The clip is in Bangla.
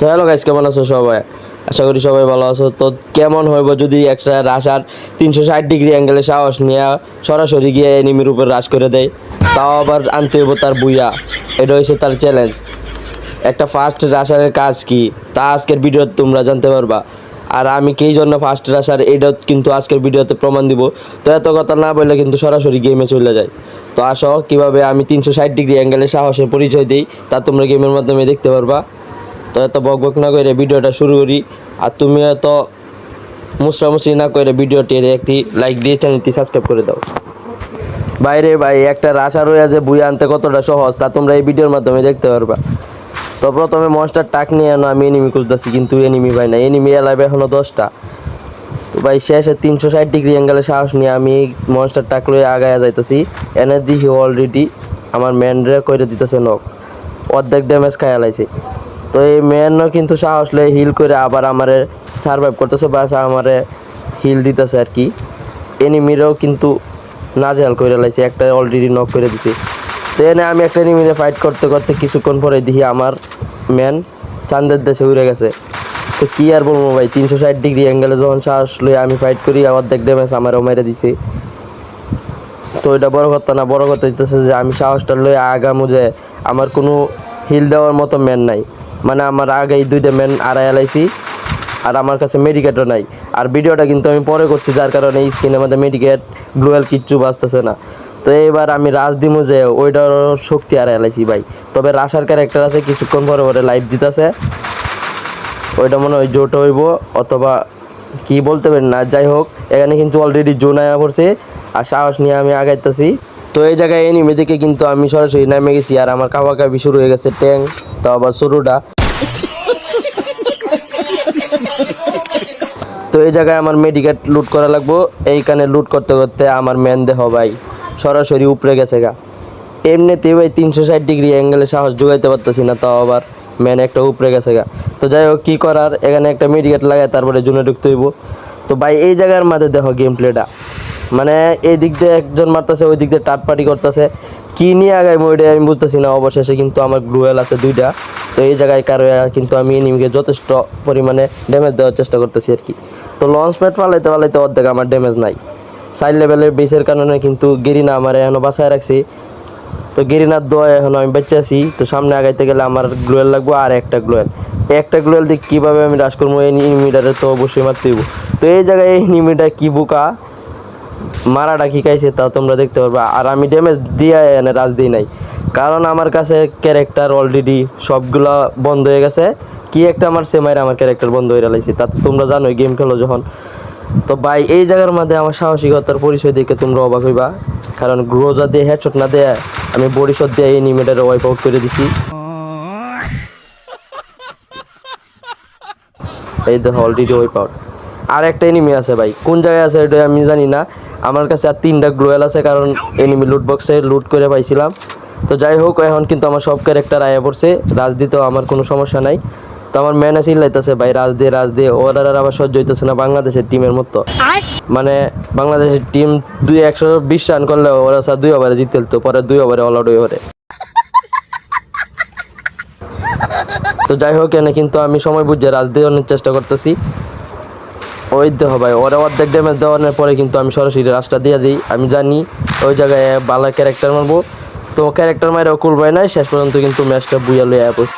তো হ্যালো গাইস, কেমন আছো সবাই? আশা করি সবাই ভালো আছো। তো কেমন হইব যদি একটা রাশার 360 ডিগ্রি অ্যাঙ্গেলে সাহস নিয়ে সরাসরি গিয়ে এনিমির উপর রাশ করে দেয়, তাও আবার আনতে হইব তার বুইয়া। এটা হচ্ছে তার চ্যালেঞ্জ। একটা ফার্স্ট রাশারের কাজ কি তা আজকের ভিডিওতে তোমরা জানতে পারবা। আর আমি কী জন্য ফার্স্ট রাশার এটা কিন্তু আজকের ভিডিওতে প্রমাণ দিব। তো এত কথা না বললে কিন্তু সরাসরি গেমে চলে যায়। তো আসো কীভাবে আমি 360 ডিগ্রি অ্যাঙ্গেলে সাহসের পরিচয় দিই তা তোমরা গেমের মাধ্যমে দেখতে পারবা। তো এত বক না করে ভিডিওটা শুরু করি। আর তুমি এত মুসরামুসরি না করে ভিডিওটির একটি লাইক দিয়ে চ্যানেলটি সাবস্ক্রাইব করে দাও। বাইরে ভাই একটা রাশা রয়ে যে বুয়ে আনতে কতটা সহজ তা তোমরা এই ভিডিওর মাধ্যমে দেখতে পারবা। তো প্রথমে মনস্টার টাক নিয়ে আনো, আমি এনিমি খুঁজতেছি কিন্তু এনিমি ভাই না, এনিমি এলাইবে এখনও 10টা। তো ভাই শেষে 360 ডিগ্রি অ্যাঙ্গেলে সাহস নিয়ে আমি মনস্টার টাক লয়ে আগায়া যাইতেছি। এনে দেখি অলরেডি আমার ম্যানরে করে দিতেছে নক, অর্ধেক ড্যামেজ খাইয়া লাইছে। তো এই ম্যানও কিন্তু সাহস লয়ে হিল করে আবার আমারে সারভাইভ করতেছে বা আমারে হিল দিতেছে আর কি। এনিমিরাও কিন্তু নাজেহাল করে লাইছে, একটা অলরেডি নক করে দিছে। তো এনে আমি একটা এনিমিরে ফাইট করতে করতে কিছুক্ষণ পরে দেখি আমার ম্যান চাঁদের দেশে উড়ে গেছে। তো কী আর বলবো ভাই, 360 ডিগ্রি অ্যাঙ্গেলে যখন সাহস লয়ে আমি ফাইট করি অর্ধেক ড্যামেজ আমারও মেরে দিছে। তো এটা বড় কথা না, বড় কথা হইতেছে যে আমি সাহসটা লয়ে আগামু যে আমার কোনো হিল দেওয়ার মতো ম্যান নাই। মানে আমার আগে এই 2টা ম্যান আড়াই এলাইছি আর আমার কাছে মেডিকেটও নাই। আর ভিডিওটা কিন্তু আমি পরে করছি, যার কারণে এই স্ক্রিনের মধ্যে মেডিকেট গ্লোয়াল কিচ্ছু বাঁচতেছে না। তো এইবার আমি রাশ দিমু যে ওইটার শক্তি আড়াই এলাইছি ভাই। তবে রাশার ক্যারেক্টার আছে কিছুক্ষণ পরে পরে লাইভ দিতেছে, ওইটা মনে হয় জোট হইব অথবা কি বলতে পারি না। যাই হোক, এখানে কিন্তু অলরেডি জোন আয়া পড়ছে আর সাহস নিয়ে আমি আগাইতেছি। তো এই জায়গায় এনিমি দিকে কিন্তু আমি সরাসরি নামে গেছি আর আমার কাবাকাবি শুরু হয়ে গেছে ট্যাঙ্ক, তো আবার শুরুটা। তো এই জায়গায় আমার মেডিকেট লুট করা লাগবো। এইখানে লুট করতে করতে আমার ম্যান দেহ ভাই সরাসরি উপরে গেছে গা। এমনিতেই ভাই 360 ডিগ্রি অ্যাঙ্গেলে সাহস জোগাইতে পারতেছি না, তাও আবার ম্যান একটা উপরে গেছে গা। তো যাই হোক, কী করার, এখানে একটা মেডিকেট লাগায় তারপরে জুনে ঢুকতে হইব। তো ভাই এই জায়গার মধ্যে দেখো গেম প্লেটা, মানে এই দিক দিয়ে একজন মারতেছে, ওই দিক দিয়ে টাটপাটি করতেছে, কী নিয়ে আগাইবো ওইটাই আমি বুঝতেছি না। অবশেষে কিন্তু আমার গ্লুয়েল আছে 2টা। তো এই জায়গায় কারো কিন্তু আমি এনিমিকে যথেষ্ট পরিমাণে ড্যামেজ দেওয়ার চেষ্টা করতেছি আর কি। তো লঞ্চ প্যাড ফালাইতে ফালাইতে অর্ধেক আমার ড্যামেজ নাই। 4 লেভেলের বেসের কারণে কিন্তু গেরিনা আমার এখনও বাসায় রাখছি। তো গেরিনার দোয়া এখন আমি বেঁচে আছি। তো সামনে আগাইতে গেলে আমার গ্লোয়েল লাগবো আর একটা গ্লোয়েল দিয়ে কীভাবে আমি রাশ করবো, এই এনিমিটারে তো অবশ্যই মারতে হইব। তো এই জায়গায় এই এনিমিটা কী বোকা মারাটা শিখাইছে তা তোমরা দেখতে পারবা। আর আমি ড্যামেজ দিয়ে এনে রাজ দিই নাই, কারণ আমার কাছে ক্যারেক্টার অলরেডি সবগুলা বন্ধ হয়ে গেছে। কি একটা আমার সেমাইরে আমার ক্যারেক্টার বন্ধ হয়ে লাইছে, তা তো তোমরা জানোই গেম খেলো যখন। তো ভাই এই জায়গার মধ্যে আমার সাহসিকতার পরিচয় দেখে তোমরা অবাক হইবা, কারণ গ্রোজা দিয়ে হেডশট না দেয় আমি বডি শট দিয়ে এনিমিটারে ওয়াইপ আউট করে দিছি। এই দেখো অলরেডি ওয়াইপ আউট। আর একটা এনিমি আছে ভাই, কোন জায়গায় আছে এটা আমি জানি না। আমার কাছে আর 3টা গ্লোয়াল আছে, কারণ এনিমি লুট বক্সে লুট করে পাইছিলাম। তো যাই হোক, এখন কিন্তু আমার সব ক্যারেক্টার আয়া পড়ছে, রাজ দিতেও আমার কোনো সমস্যা নাই। তো আমার ম্যানে চিল্লাইতেছে ভাই রাজ দিয়ে ওরা আবার সহ্য হইতেছে না বাংলাদেশের টিমের মতো। মানে বাংলাদেশের টিম 120 রান করলে ওরা 2 ওভারে জিতে তো পরে 2 ওভারে অল আউট হয়ে পড়ে। তো যাই হোক, এনে কিন্তু আমি সময় বুঝে রাজ দেওয়ানোর চেষ্টা করতেছি। ওই দেখো ভাই ওরা অর্ধেক ড্যামেজ দেওয়ানোর পরে কিন্তু আমি সরাসরি রাশটা দিয়ে দিই। আমি জানি ওই জায়গায় ভালো ক্যারেক্টার মারবো, তো ক্যারেক্টার মারেও কুল পাই নাই, শেষ পর্যন্ত কিন্তু ম্যাচটা বুইয়া লইয়া পড়ছে।